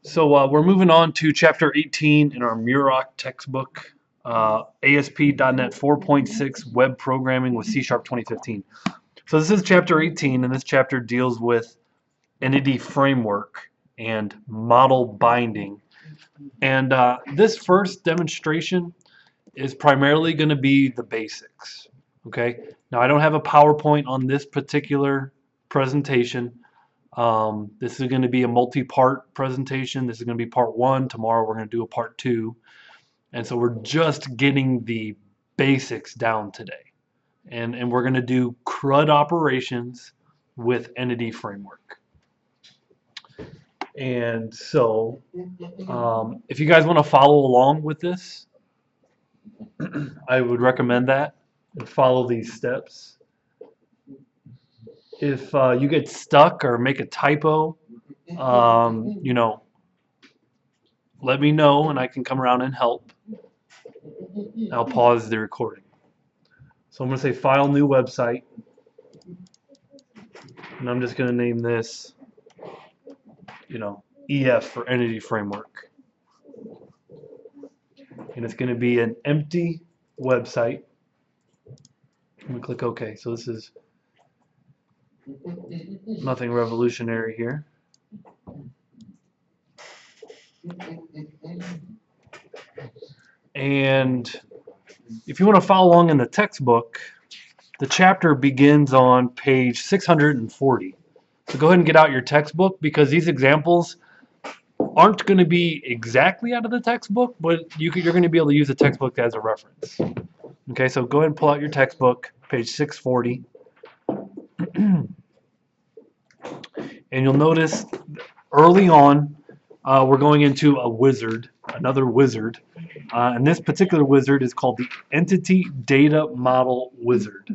So we're moving on to chapter 18 in our Murach textbook, ASP.NET 4.6 Web Programming with C# 2015. So this is chapter 18, and this chapter deals with entity framework and model binding. And this first demonstration is primarily going to be the basics. Okay. Now I don't have a PowerPoint on this particular presentation. This is going to be a multi-part presentation. This is going to be part 1. Tomorrow we're going to do a part 2. And so we're just getting the basics down today. And we're going to do CRUD operations with entity framework. And so if you guys want to follow along with this, I would recommend that and follow these steps. If you get stuck or make a typo, you know, let me know and I can come around and help. I'll pause the recording. So I'm going to say File, New Website. And I'm just going to name this, you know, EF for Entity Framework. And it's going to be an empty website. I'm going to click OK. So this is nothing revolutionary here. And if you want to follow along in the textbook, the chapter begins on page 640. So go ahead and get out your textbook, because these examples aren't going to be exactly out of the textbook, but you're going to be able to use the textbook as a reference. Okay, so go ahead and pull out your textbook, page 640. And you'll notice early on we're going into a wizard, another wizard. And this particular wizard is called the Entity Data Model Wizard.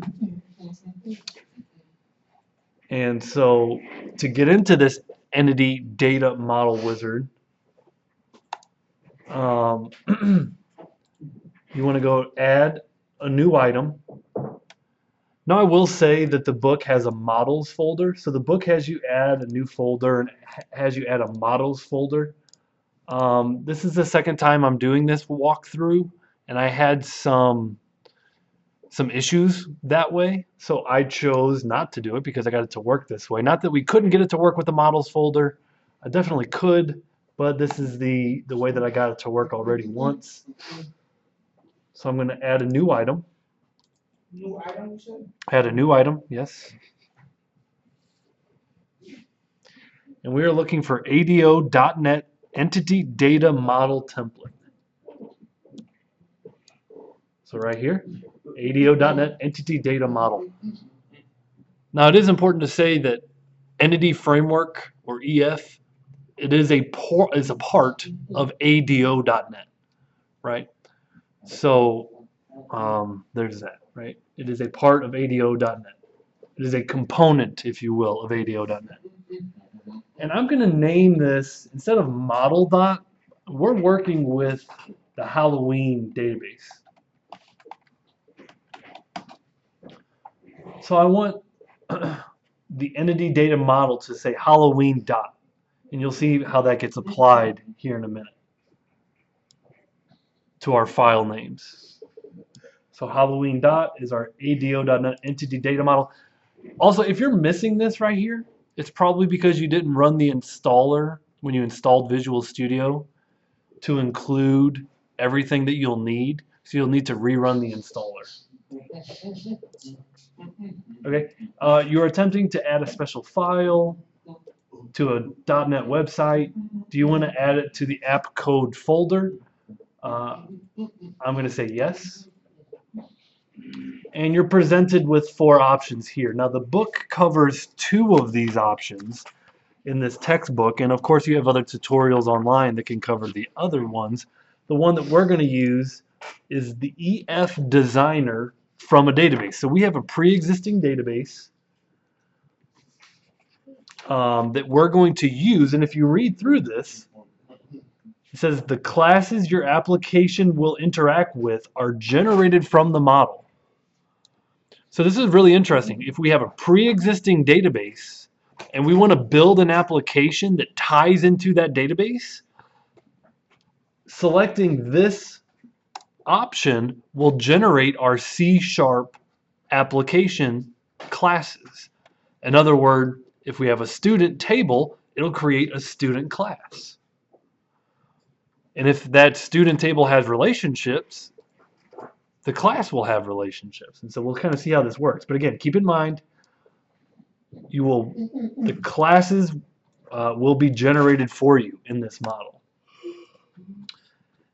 And so to get into this Entity Data Model Wizard, you want to go add a new item. Now I will say that the book has a models folder. So the book has you add a new folder and has you add a models folder. This is the second time I'm doing this walkthrough, and I had some issues that way, so I chose not to do it because I got it to work this way. Not that we couldn't get it to work with the models folder. I definitely could, but this is the way that I got it to work already once. So I'm going to add a new item. New item, you said? Add a new item, yes. And we are looking for ADO.NET Entity Data Model Template. So right here, ADO.NET Entity Data Model. Now it is important to say that Entity Framework, or EF, it is a part of ADO.NET, right? So there's that, right? It is a part of ADO.NET. It is a component, if you will, of ADO.NET. And I'm going to name this, instead of model dot, we're working with the Halloween database. So I want the entity data model to say Halloween dot. And you'll see how that gets applied here in a minute to our file names. So Halloween dot is our ADO.NET entity data model. Also, if you're missing this right here, it's probably because you didn't run the installer when you installed Visual Studio to include everything that you'll need. So you'll need to rerun the installer. Okay, you're attempting to add a special file to a .NET website. Do you want to add it to the app code folder? I'm going to say yes. And you're presented with 4 options here. Now the book covers 2 of these options in this textbook, and of course you have other tutorials online that can cover the other ones. The one that we're going to use is the EF Designer from a database. So we have a pre-existing database that we're going to use, and if you read through this, it says the classes your application will interact with are generated from the model. So this is really interesting. If we have a pre-existing database, and we want to build an application that ties into that database, selecting this option will generate our C# application classes. In other words, if we have a student table, it'll create a student class. And if that student table has relationships, the class will have relationships. And so we'll kind of see how this works. But again, keep in mind, the classes will be generated for you in this model.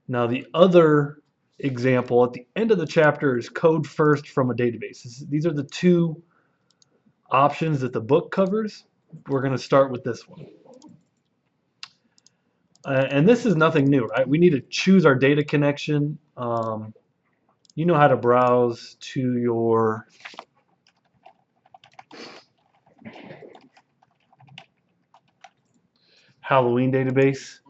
Now the other example at the end of the chapter is code first from a database. These are the two options that the book covers. We're going to start with this one. And this is nothing new, right? We need to choose our data connection. You know how to browse to your Halloween database.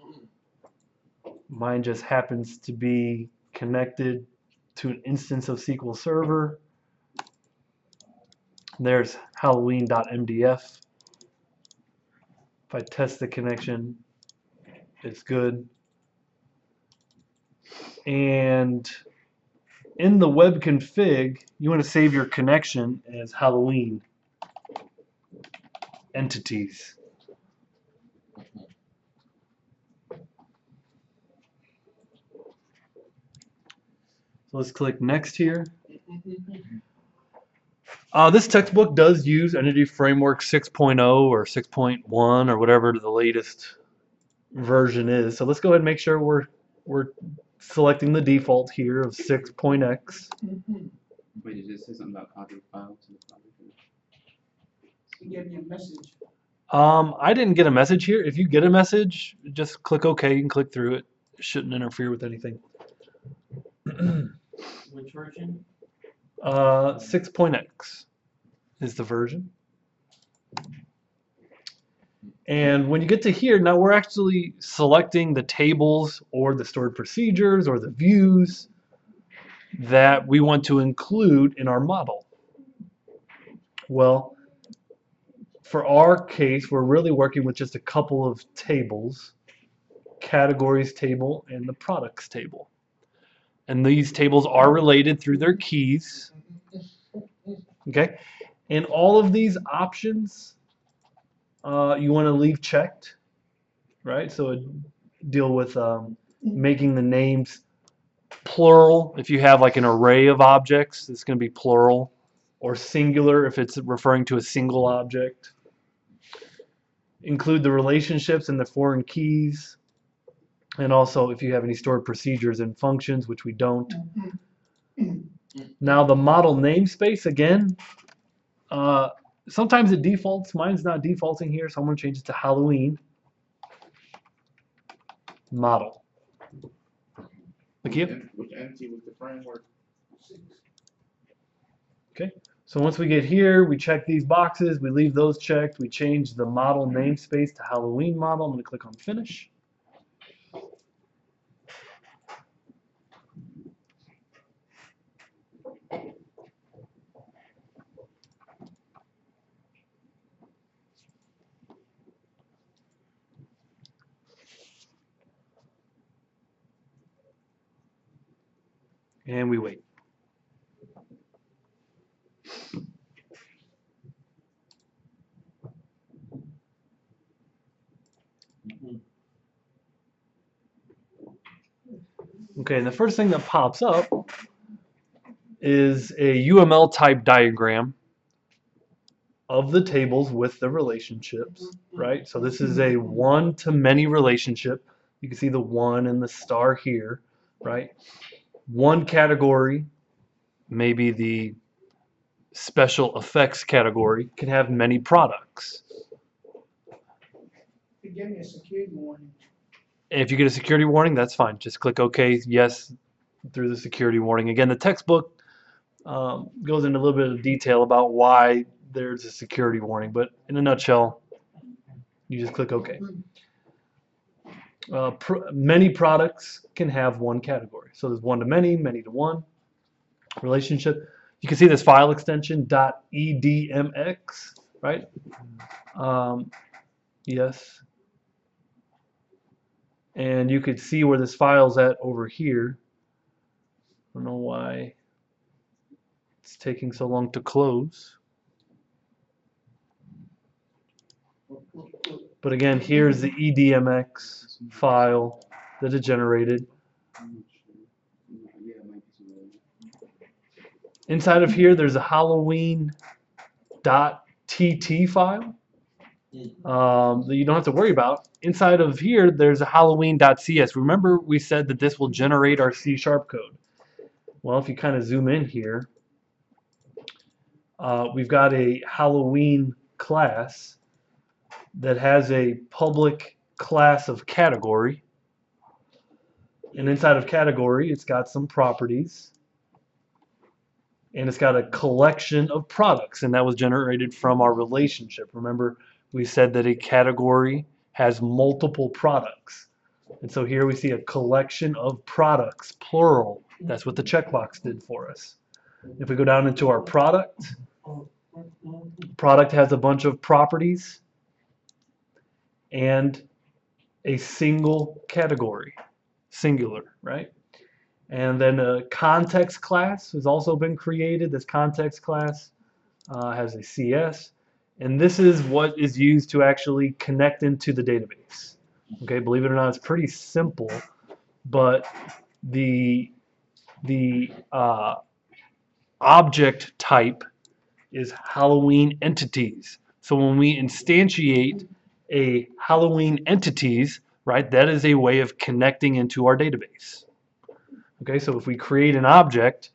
Mine just happens to be connected to an instance of SQL Server. There's Halloween.mdf. If I test the connection, it's good. And in the web config, you want to save your connection as Halloween entities. So let's click next here. This textbook does use Entity Framework 6.0 or 6.1 or whatever the latest version is. So let's go ahead and make sure we're selecting the default here of 6.x. Wait, did it say something about copy file to the project? He gave me a message. I didn't get a message here. If you get a message, just click OK. You can click through it. It shouldn't interfere with anything. Which version? 6.x is the version. And when you get to here, now we're actually selecting the tables or the stored procedures or the views that we want to include in our model. Well, for our case, we're really working with just a couple of tables, categories table and the products table. And these tables are related through their keys. Okay, and all of these options you want to leave checked, right? So deal with making the names plural. If you have like an array of objects, it's going to be plural, or singular if it's referring to a single object. Include the relationships and the foreign keys, and also if you have any stored procedures and functions, which we don't. Now the model namespace, again, sometimes it defaults. Mine's not defaulting here, so I'm going to change it to Halloween model. Which entity was the framework? Okay, so once we get here, we check these boxes, we leave those checked, we change the model namespace to Halloween model. I'm going to click on Finish. And we wait. Okay, and the first thing that pops up is a UML type diagram of the tables with the relationships, right? So this is a one-to-many relationship. You can see the one and the star here, right? One category, maybe the special effects category, can have many products. He gave me a security warning. And if you get a security warning, that's fine. Just click OK, yes, through the security warning. Again, the textbook goes into a little bit of detail about why there's a security warning, but in a nutshell, you just click OK. Many products can have one category. So there's one-to-many, many-to-one relationship. You can see this file extension .edmx, right? Yes. And you could see where this file's at over here. I don't know why it's taking so long to close. But again, here's the EDMX file that it generated. I'm not sure. Yeah, it might be some other. Inside of here, there's a Halloween.tt file that you don't have to worry about. Inside of here, there's a Halloween.cs. Remember, we said that this will generate our C# code. Well, if you kind of zoom in here, we've got a Halloween class that has a public class of category. And inside of category, it's got some properties. And it's got a collection of products, and that was generated from our relationship. Remember, we said that a category has multiple products. And so here we see a collection of products, plural. That's what the checkbox did for us. If we go down into our product has a bunch of properties and a single category, singular, right? And then a context class has also been created. This context class has a CS. And this is what is used to actually connect into the database. Okay, believe it or not, it's pretty simple, but the object type is Halloween entities. So when we instantiate a Halloween entities, right, that is a way of connecting into our database. Okay, so if we create an object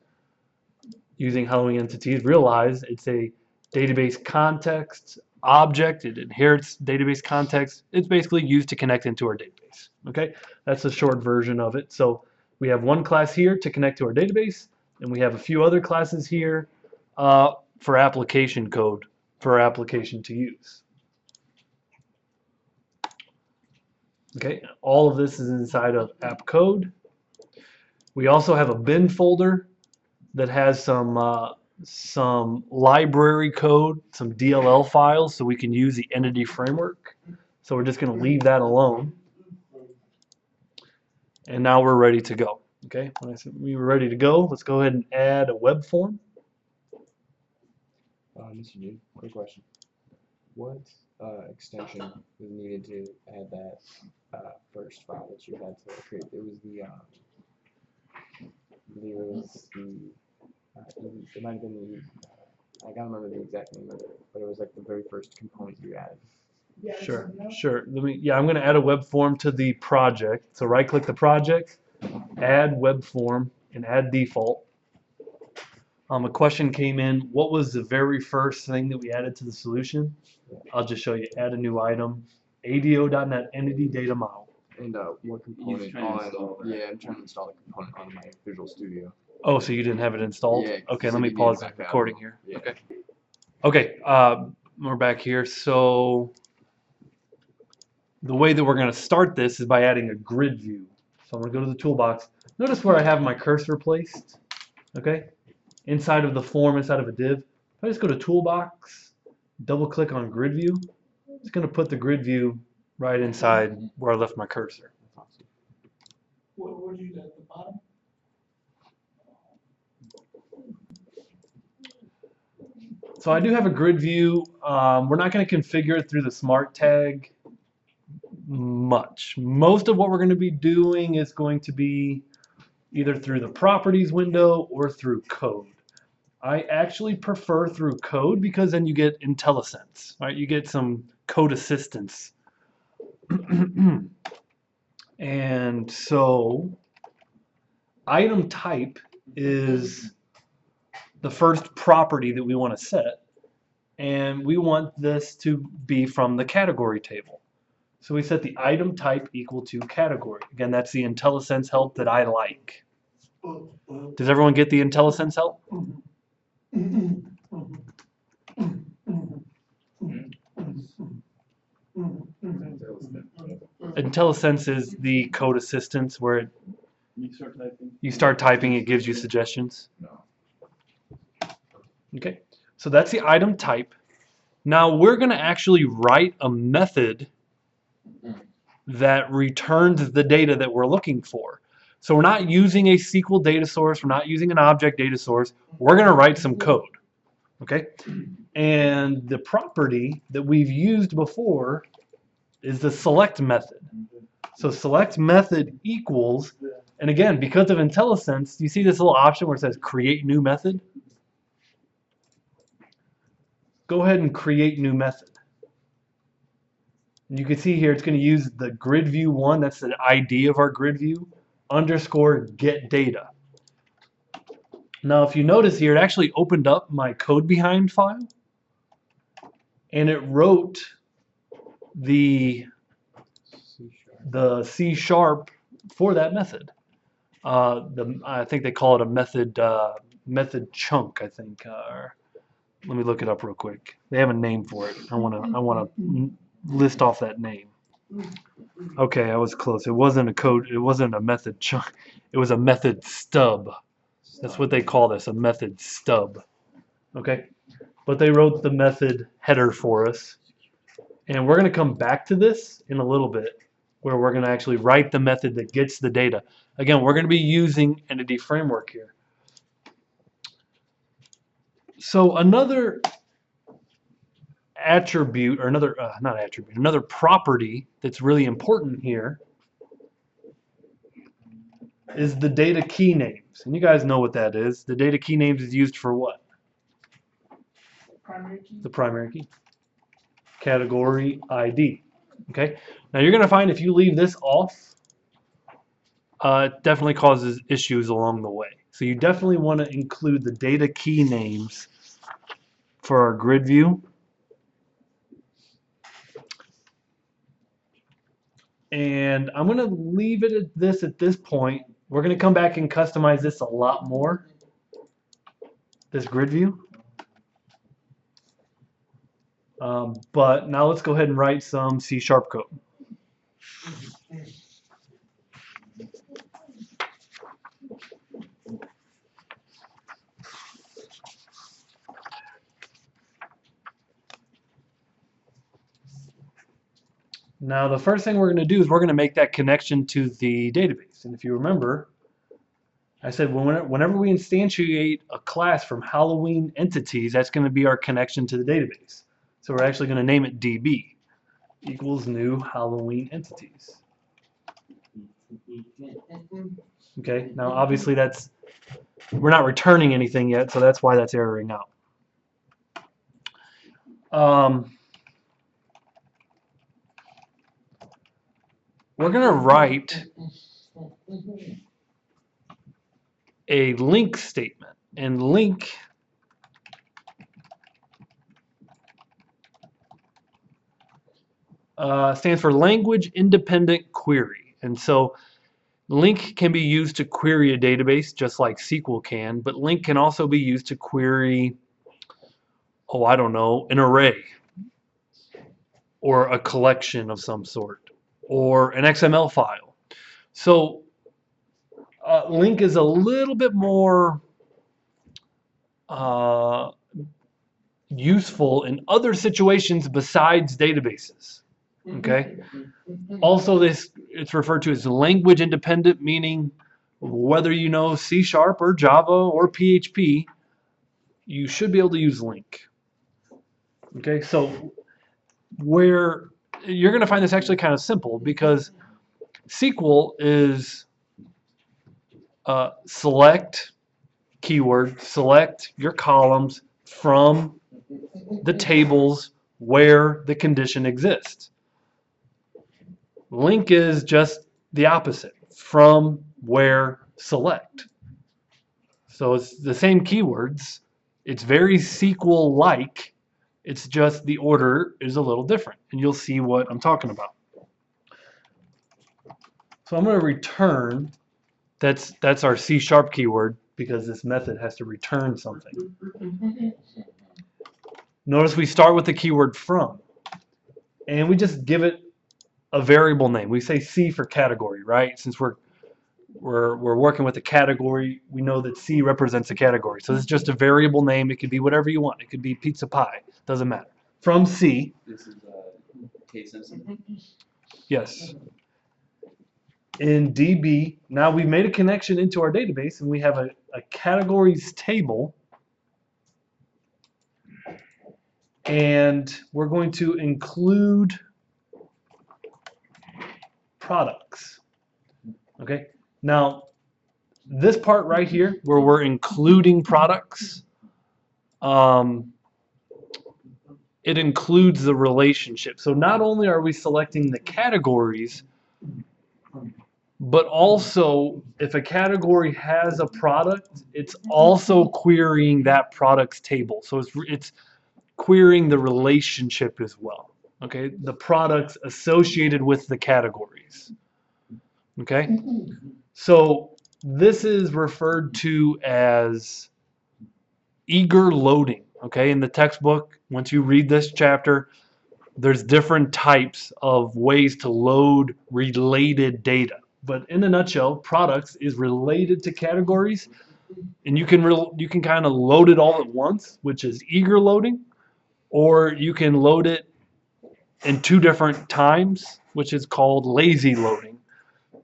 using Halloween entities, realize it's a database context object. It inherits database context. It's basically used to connect into our database. Okay, that's a short version of it. So we have one class here to connect to our database, and we have a few other classes here for application code for our application to use. Okay, all of this is inside of app code. We also have a bin folder that has some library code, some DLL files, so we can use the entity framework. So we're just going to leave that alone. And now we're ready to go. Okay, when I said we were ready to go, let's go ahead and add a web form. Mr. Dude, quick question. What extension was needed to add that first file that you had to create? It was the, I believe it was the, it might have been the, I can't remember the exact name of it, but it was like the very first component you added. Sure. I'm going to add a web form to the project. So right-click the project, add web form, and add default. A question came in, what was the very first thing that we added to the solution? I'll just show you, add a new item, ADO.NET Entity Data Model. And what component on, yeah, I'm trying to install the component on my Visual Studio. Oh, so you didn't have it installed? Yeah, okay, so let me you pause need the to back out. recording here. Yeah. Okay, we're back here. So the way that we're going to start this is by adding a grid view. So I'm going to go to the toolbox. Notice where I have my cursor placed. Okay, inside of the form, inside of a div. If I just go to toolbox, double click on grid view, it's going to put the grid view right inside where I left my cursor. What did you do at the bottom? So I do have a grid view. We're not going to configure it through the smart tag much. Most of what we're going to be doing is going to be either through the properties window or through code. I actually prefer through code because then you get IntelliSense, right? You get some code assistance. And so item type is the first property that we want to set, and we want this to be from the category table. So we set the item type equal to category. Again, that's the IntelliSense help that I like. Does everyone get the IntelliSense help? IntelliSense is the code assistance where you start typing, it gives you suggestions. Okay, so that's the item type. Now we're going to actually write a method that returns the data that we're looking for. So we're not using a SQL data source. We're not using an object data source. We're going to write some code. Okay? And the property that we've used before is the select method. So select method equals, and again, because of IntelliSense, you see this little option where it says create new method? Go ahead and create new method. You can see here it's going to use the grid view 1, that's the ID of our grid view, underscore get data. Now if you notice here, it actually opened up my code behind file and it wrote the C# for that method. I think they call it a method chunk, I think. Let me look it up real quick. They have a name for it. I want to list off that name. Okay, I was close. It wasn't a code. It wasn't a method chunk. It was a method stub. That's what they call this, a method stub. Okay, but they wrote the method header for us, and we're going to come back to this in a little bit, where we're going to actually write the method that gets the data. Again, we're going to be using Entity Framework here. So another attribute, or another property that's really important here is the data key names. And you guys know what that is. The data key names is used for what? Primary key. The primary key. Category ID. Okay. Now you're going to find if you leave this off, it definitely causes issues along the way. So you definitely want to include the data key names for our grid view. And I'm going to leave it at this point. We're going to come back and customize this a lot more, this grid view. But now let's go ahead and write some C# code. Now the first thing we're going to do is we're going to make that connection to the database. And if you remember, I said whenever we instantiate a class from Halloween entities, that's going to be our connection to the database. So we're actually going to name it DB equals new Halloween entities. Okay, now obviously we're not returning anything yet, so that's why that's erroring out. We're going to write a link statement, and link stands for language independent query. And so link can be used to query a database just like SQL can, but link can also be used to query, oh, I don't know, an array or a collection of some sort or an XML file. So link is a little bit more useful in other situations besides databases. Okay. Also, it's referred to as language independent, meaning whether you know C# or Java or PHP, you should be able to use link. Okay, so where you're going to find this actually kind of simple because SQL is select keyword, select your columns from the tables where the condition exists. Link is just the opposite, from where select. So it's the same keywords. It's very SQL-like. It's just the order is a little different, and you'll see what I'm talking about. So I'm going to return, that's our C# keyword, because this method has to return something. Notice we start with the keyword from, and we just give it a variable name. We say C for category, right? Since we're working with a category, we know that C represents a category. So this is just a variable name. It could be whatever you want. It could be pizza pie. Doesn't matter. from C. This is case sensitive. Yes. In DB, now we've made a connection into our database and we have a categories table. And we're going to include products. Okay. Now, this part right here, where we're including products, it includes the relationship. So not only are we selecting the categories, but also if a category has a product, it's also querying that product's table. So it's querying the relationship as well. Okay, the products associated with the categories. Okay, so this is referred to as eager loading. Okay, in the textbook, once you read this chapter, there's different types of ways to load related data. But in a nutshell, products is related to categories, and you can kind of load it all at once, which is eager loading, or you can load it in two different times, which is called lazy loading.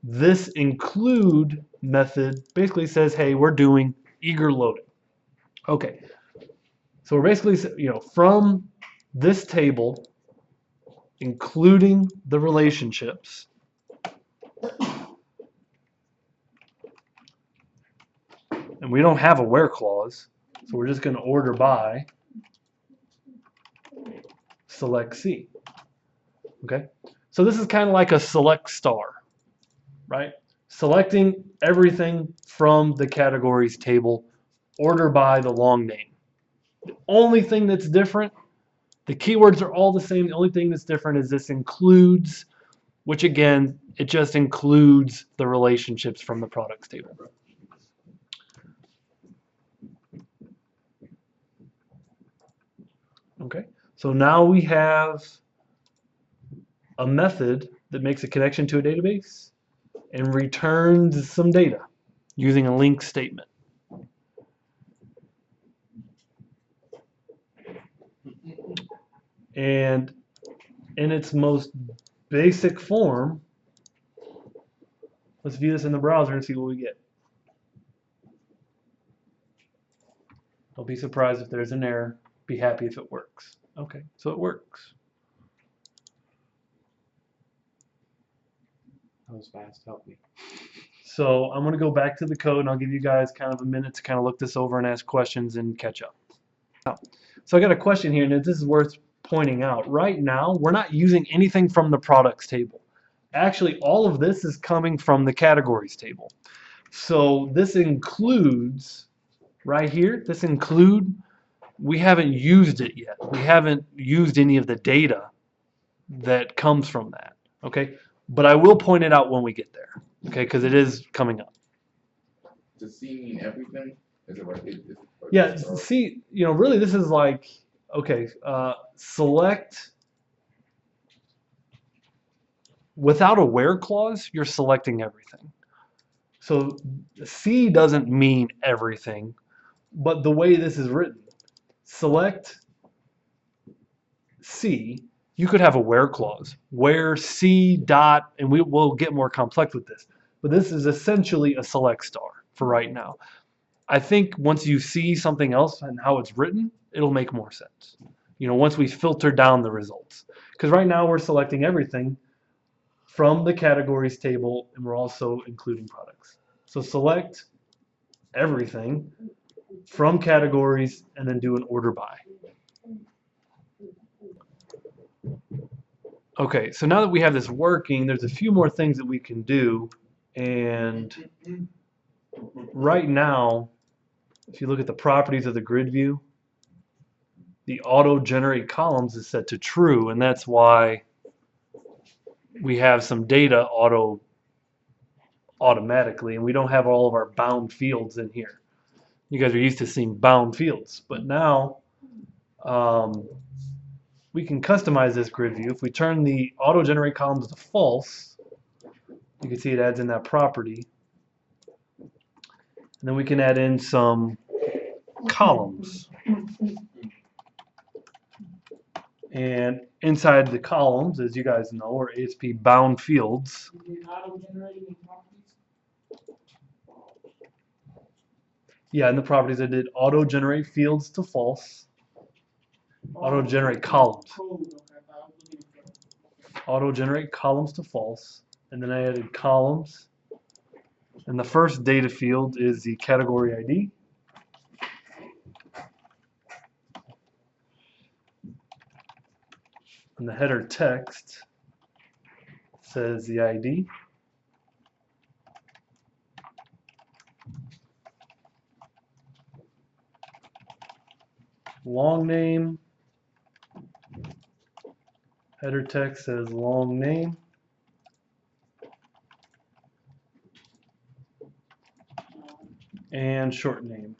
This include method basically says, hey, we're doing eager loading. Okay, so we're basically, from this table, including the relationships, and we don't have a where clause, so we're just going to order by select C. Okay, so this is kind of like a select star, right? Selecting everything from the categories table, order by the long name. The only thing that's different, the keywords are all the same. The only thing that's different is this includes, which again, it just includes the relationships from the products table. Okay, so now we have a method that makes a connection to a database and returns some data using a link statement. And in its most basic form, let's view this in the browser and see what we get. Don't be surprised if there's an error. Be happy if it works. Okay, so it works. That was fast. Help me. So I'm going to go back to the code and I'll give you guys kind of a minute to kind of look this over and ask questions and catch up. So I got a question here, and this is worth pointing out. Right now, we're not using anything from the products table. Actually, all of this is coming from the categories table. So this includes, right here, this include, we haven't used it yet. We haven't used any of the data that comes from that, okay? But I will point it out when we get there, okay, because it is coming up. Does C mean everything? Is it like Yeah, see, really this is like, okay, select, without a where clause, you're selecting everything. So C doesn't mean everything, but the way this is written, select C, you could have a where clause, where C dot, and we will get more complex with this, but this is essentially a select star for right now. I think once you see something else and how it's written, it'll make more sense. Once we filter down the results. Because right now we're selecting everything from the categories table, and we're also including products. So select everything from categories and then do an order by. Okay, so now that we have this working, there's a few more things that we can do. And right now, if you look at the properties of the grid view, the auto generate columns is set to true, and that's why we have some data automatically, and we don't have all of our bound fields in here. You guys are used to seeing bound fields, but now we can customize this grid view. If we turn the auto generate columns to false, you can see it adds in that property. And then we can add in some columns. And inside the columns, as you guys know, are ASP bound fields. You did auto-generating in properties? Yeah, in the properties I did auto-generate fields to false, auto-generate columns, Code, okay, I was looking for. auto-generate columns to false, and then I added columns. And the first data field is the category ID. And the header text says the ID. Long name. Header text says long name. And short name.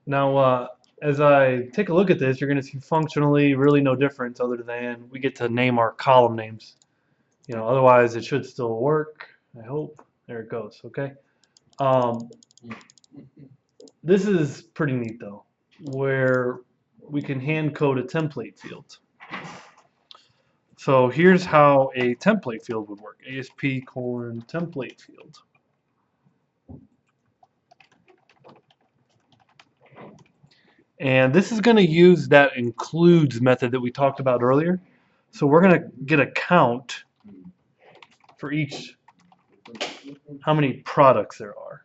Now, as I take a look at this, you're going to see functionally really no difference other than we get to name our column names. You know, otherwise it should still work. I hope. There it goes. Okay. This is pretty neat though, where we can hand code a template field. So here's how a template field would work. ASP colon template field. And this is going to use that includes method that we talked about earlier. So we're going to get a count for each, how many products there are.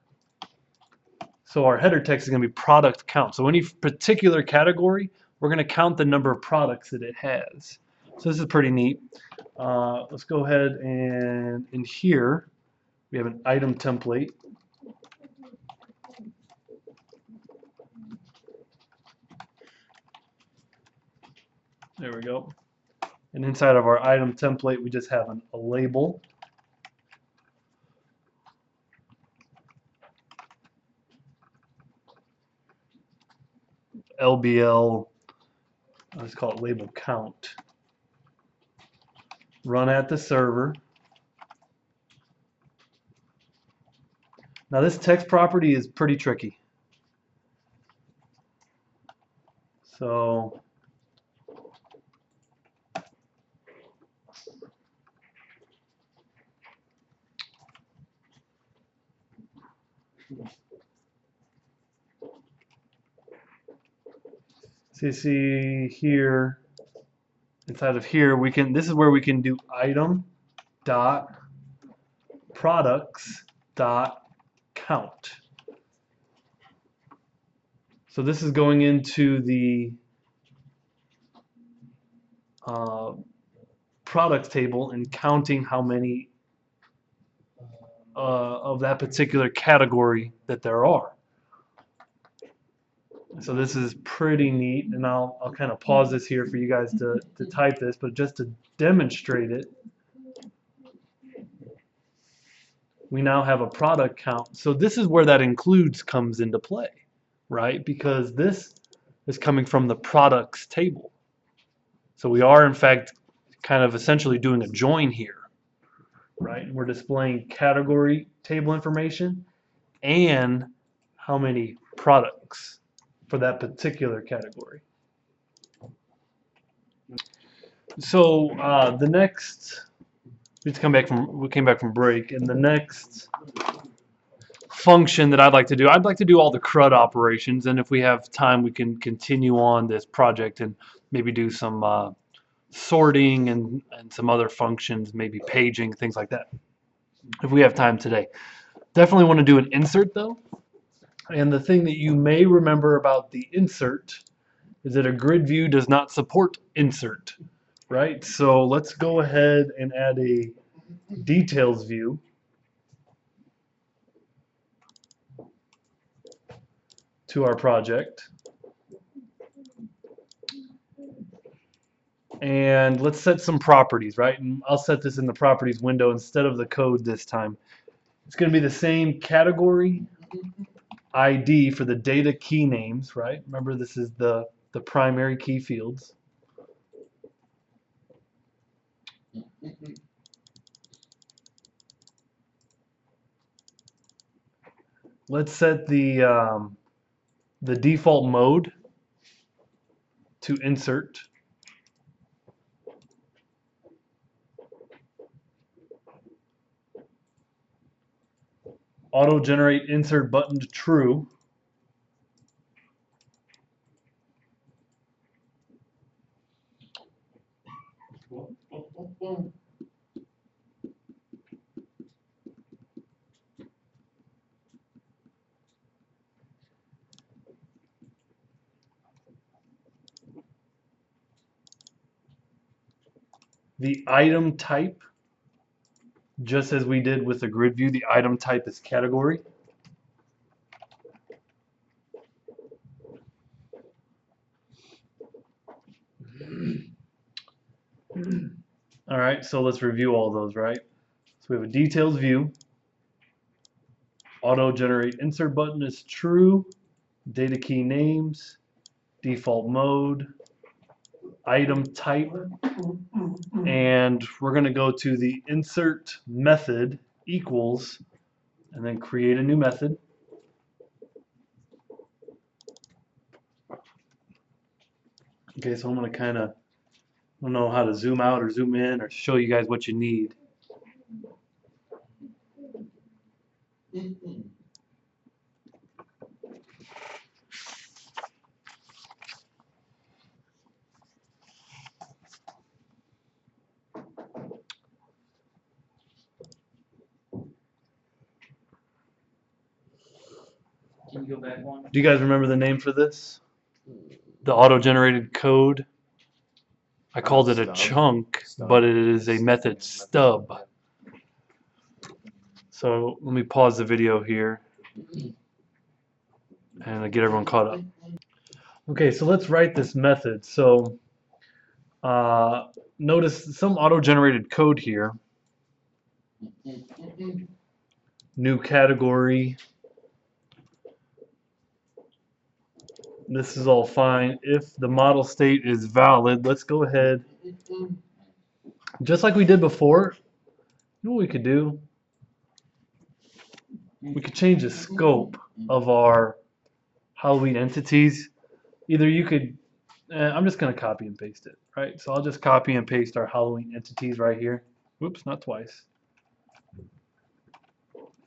So our header text is going to be product count. So any particular category, we're going to count the number of products that it has. So this is pretty neat. Let's go ahead and in here, we have an item template. There we go. And inside of our item template, we just have a label. LBL, let's call it label count. Run at the server. Now this text property is pretty tricky. So so you see here, inside of here, we can, this is where we can do item dot products dot count. So this is going into the products table and counting how many of that particular category that there are. So this is pretty neat, and I'll kind of pause this here for you guys to type this, but just to demonstrate it, we now have a product count. So this is where that includes comes into play, right? Because this is coming from the products table. So we are in fact kind of essentially doing a join here, right? We're displaying category table information and how many products for that particular category. So the next, we came back from break, and the next function that I'd like to do all the CRUD operations, and if we have time, we can continue on this project and maybe do some sorting and some other functions, maybe paging, things like that, if we have time today. Definitely want to do an insert though. And the thing that you may remember about the insert is that a grid view does not support insert, right? So let's go ahead and add a details view. To our project. And let's set some properties, right? And I'll set this in the properties window instead of the code this time. It's going to be the same category ID for the data key names, right? Remember, this is the primary key fields. Let's set the default mode to insert. Auto generate insert button to true. The item type, just as we did with the grid view, the item type is category. All right, so let's review all those, right? So we have a details view. Auto generate insert button is true. Data key names, default mode, item type, and we're going to go to the insert method equals, and then create a new method. Okay, so I'm going to kind of, I don't know how to zoom out or zoom in or show you guys what you need. Can you go back one? Do you guys remember the name for this? The auto-generated code? I called it a Stub. chunk, Stub. but it is a method stub. So let me pause the video here and get everyone caught up. Okay, so let's write this method. So notice some auto-generated code here. New category. This is all fine. If the model state is valid, let's go ahead. Just like we did before, you know what we could do? We could change the scope of our Halloween entities. Either you could, I'm just going to copy and paste it, right? So I'll just copy and paste our Halloween entities right here. Whoops, not twice.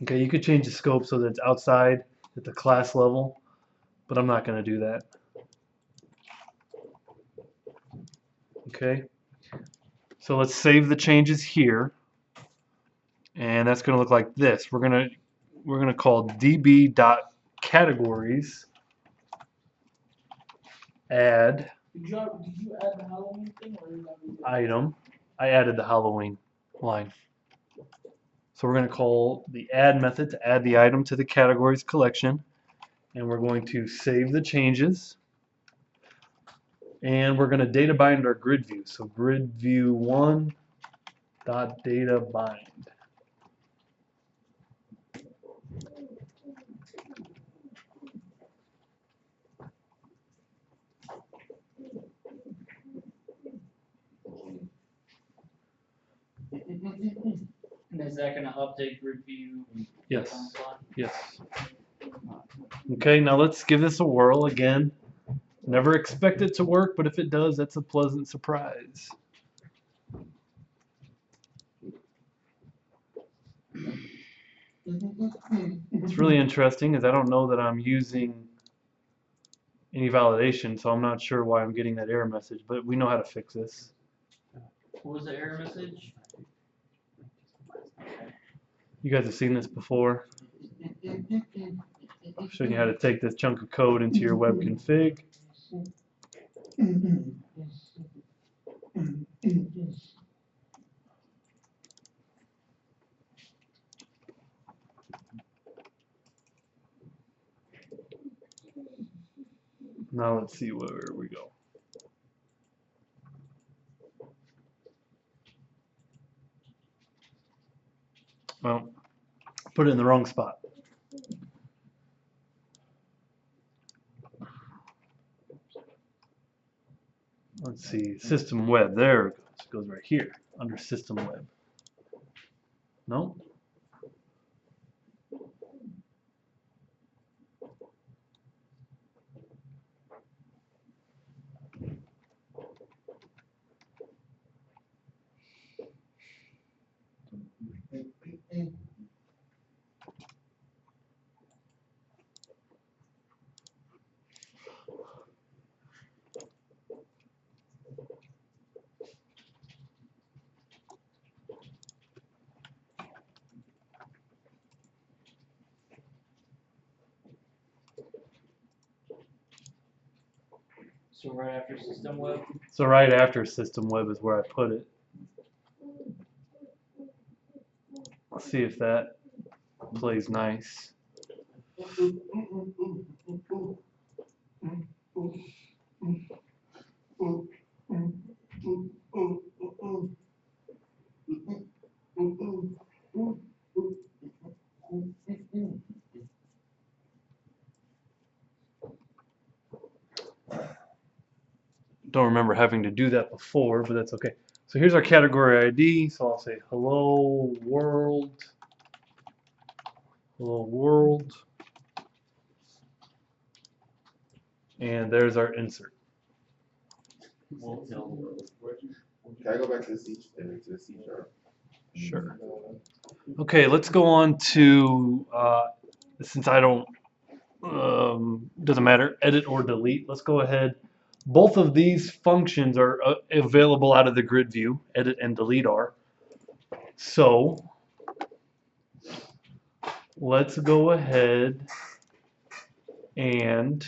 Okay, you could change the scope so that it's outside at the class level, but I'm not going to do that. Okay, so let's save the changes here, and that's going to look like this. We're going to call db.categories add Did you add the Halloween thing or is that what you did? item. I added the Halloween line. So we're going to call the add method to add the item to the categories collection, and we're going to save the changes, and we're going to data bind our grid view. So grid view 1 dot data bind. And is that gonna update grid view? Yes. on the fly? Yes. Okay, now let's give this a whirl again. Never expect it to work, but if it does, that's a pleasant surprise. What's really interesting is I don't know that I'm using any validation, so I'm not sure why I'm getting that error message, but we know how to fix this. What was the error message? You guys have seen this before. I'm showing you how to take this chunk of code into your web config. Now let's see where we go. Well, put it in the wrong spot. Let's see, system web, there it goes right here. under system web. No? So right after system web. So right after system web is where I put it. Let's see if that plays nice. Don't remember having to do that before, but that's okay. So here's our category ID. So I'll say hello world. Hello world. And there's our insert. Won't tell the world. Can I go back to the C sharp? Sure. Okay, let's go on to, since I don't, doesn't matter, edit or delete. Let's go ahead. Both of these functions are available out of the grid view. Edit and delete are. So let's go ahead and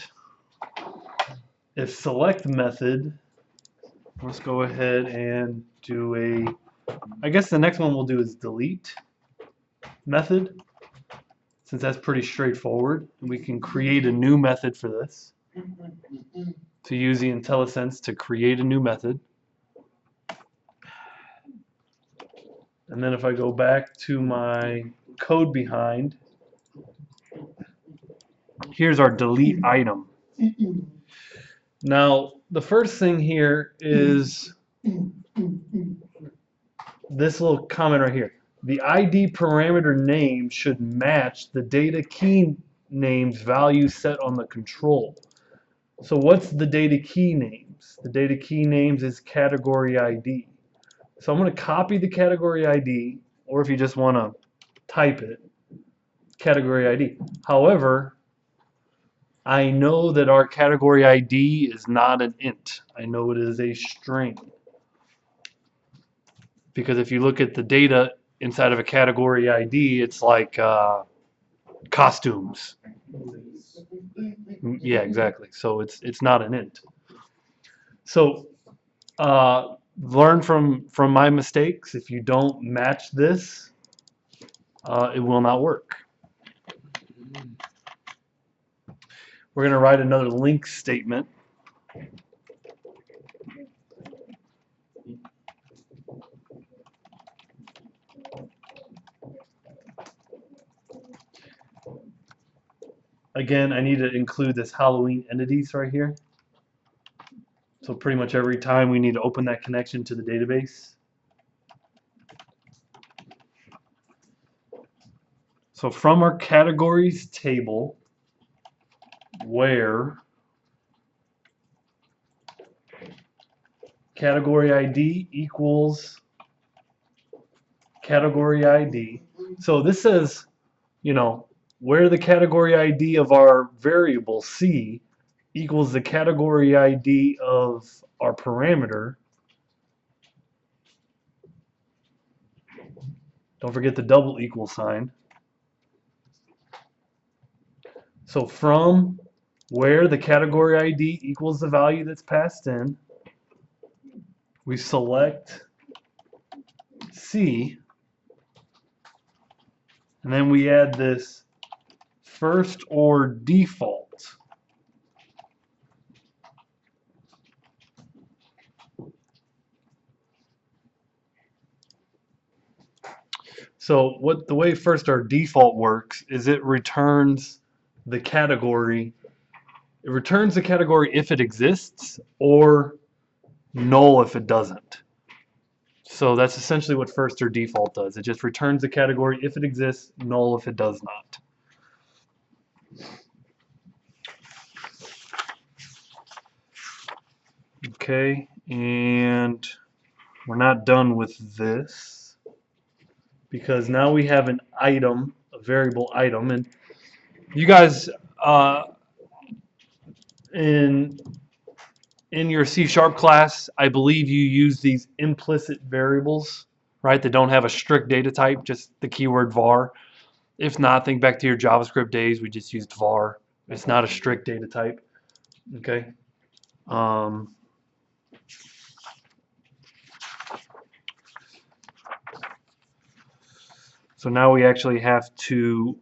if select method, let's go ahead and do I guess the next one we'll do is delete method, since that's pretty straightforward. We can create a new method for this. To use the IntelliSense to create a new method. And then if I go back to my code behind, here's our delete item. Now, the first thing here is this little comment right here. The ID parameter name should match the data key name's value set on the control. So what's the data key names? The data key names is category ID. So I'm going to copy the category ID, or if you just want to type it, category ID. However, I know that our category ID is not an int. I know it is a string. Because if you look at the data inside of a category ID, it's like costumes. Yeah, exactly. So it's not an int. So learn from my mistakes. If you don't match this, it will not work. We're going to write another link statement. Again, I need to include this Halloween entities right here. So pretty much every time we need to open that connection to the database. So from our categories table, where category ID equals category ID. So this says, you know, where the category ID of our variable C equals the category ID of our parameter. Don't forget the double equal sign. So from where the category ID equals the value that's passed in, we select C, and then we add this first or default. So the way first or default works is it returns the category. It returns the category if it exists, or null if it doesn't. So that's essentially what first or default does. It just returns the category if it exists, null if it does not. Okay, and we're not done with this because now we have an item, a variable item, and you guys in your C# class, I believe you use these implicit variables, right? That don't have a strict data type, just the keyword var. If not, think back to your JavaScript days. We just used var. It's not a strict data type. Okay. So now we actually have to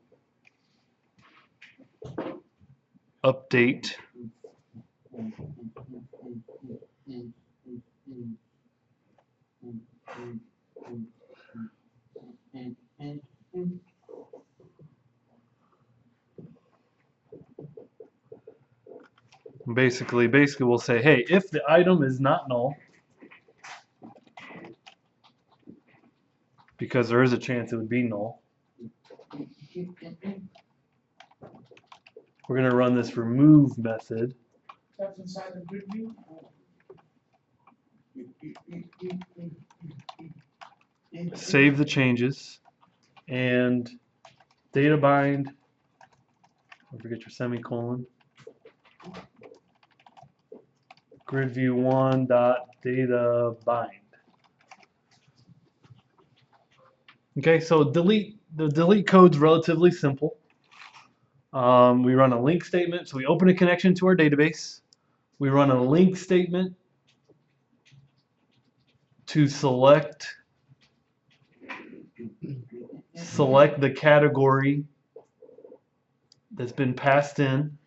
update basically we'll say, hey, if the item is not null, because there is a chance it would be null, we're going to run this remove method. That's inside the grid view. Save the changes, and data bind, don't forget your semicolon, grid view 1 dot data bind. Okay, so the delete code's relatively simple. We run a link statement, so we open a connection to our database. We run a link statement to select the category that's been passed in,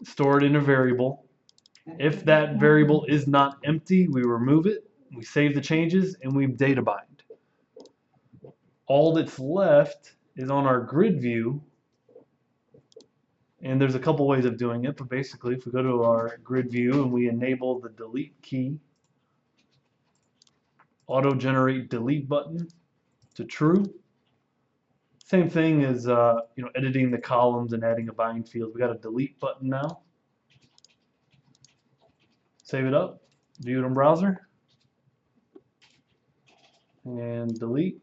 stored in a variable. If that variable is not empty, we remove it, we save the changes, and we data bind. All that's left is on our grid view, and there's a couple ways of doing it, but basically if we go to our grid view and we enable the delete key, auto generate delete button to true. Same thing as editing the columns and adding a bind field. We got a delete button now. Save it up, view it in browser, and delete.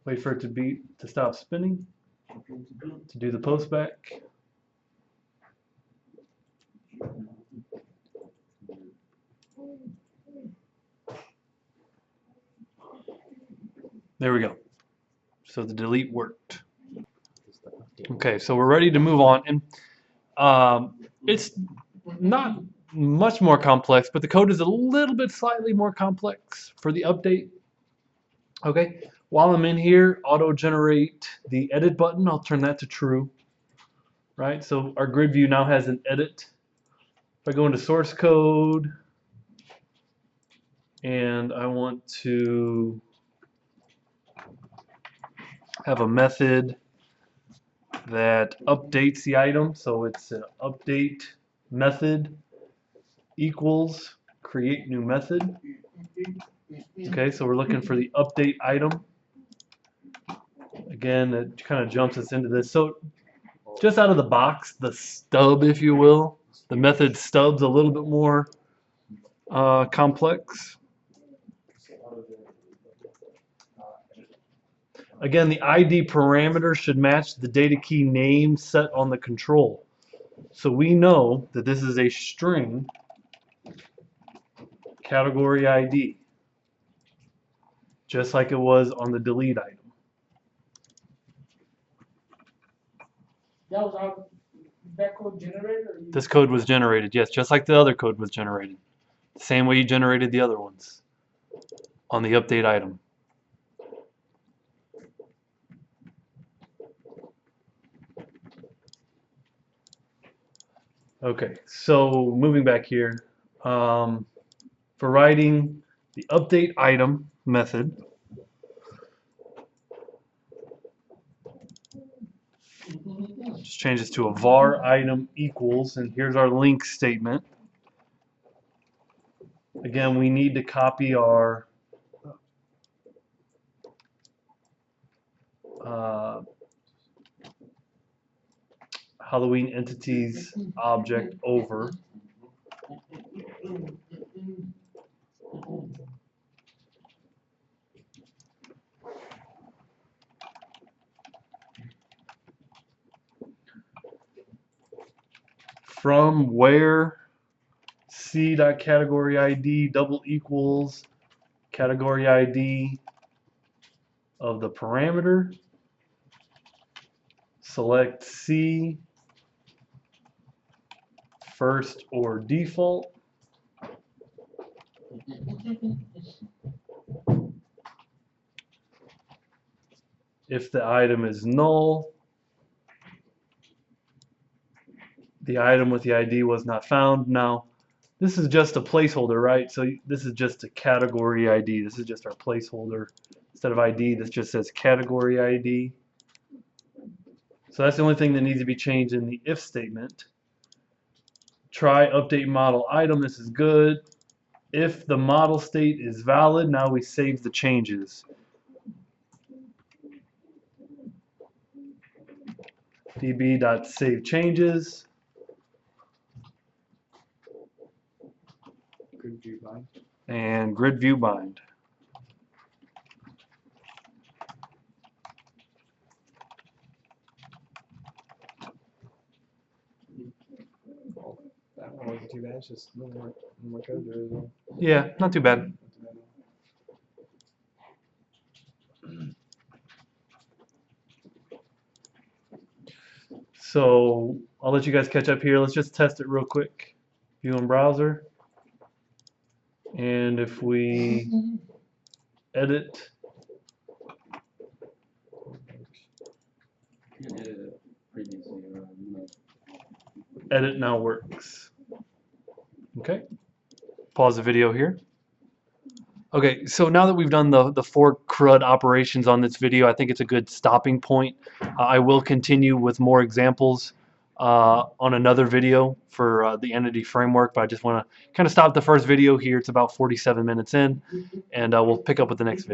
Wait for it to stop spinning, to do the post back. There we go. So the delete worked. Okay, so we're ready to move on, and it's not much more complex, but the code is a little bit slightly more complex for the update. Okay, while I'm in here, auto generate the edit button. I'll turn that to true. Right, so our grid view now has an edit. If I go into source code and I want to have a method that updates the item, so it's an update method equals create new method. Okay, so we're looking for the update item. Again, it kind of jumps us into this. So just out of the box, the stub, if you will, the method stub's a little bit more complex. Again, the ID parameter should match the data key name set on the control. So we know that this is a string category ID, just like it was on the delete item. That code generated? Or This code was generated, yes, just like the other code was generated. Same way you generated the other ones on the update item. Okay, so moving back here, for writing the update item method, just change this to a var item equals, and here's our link statement. Again, we need to copy our Halloween entities object over. From where c.category ID double equals category ID of the parameter. Select C first or default. If the item is null, the item with the ID was not found. Now, this is just a placeholder, right? So this is just a category ID. This is just our placeholder. Instead of ID, this just says category ID. So that's the only thing that needs to be changed in the if statement. Try update model item. This is good. If the model state is valid, now we save the changes. db.savechanges. Grid view bind. And grid view bind. Well, that one wasn't too bad. It's just a little more code there as well. Yeah, not too bad. Not too bad. So I'll let you guys catch up here. Let's just test it real quick. View in browser. And if we edit, You can edit it previously, edit now works. Okay. Pause the video here. Okay, so now that we've done the 4 CRUD operations on this video, I think it's a good stopping point. I will continue with more examples on another video for the entity framework, but I just want to kind of stop the first video here. It's about 47 minutes in, and we'll pick up with the next video.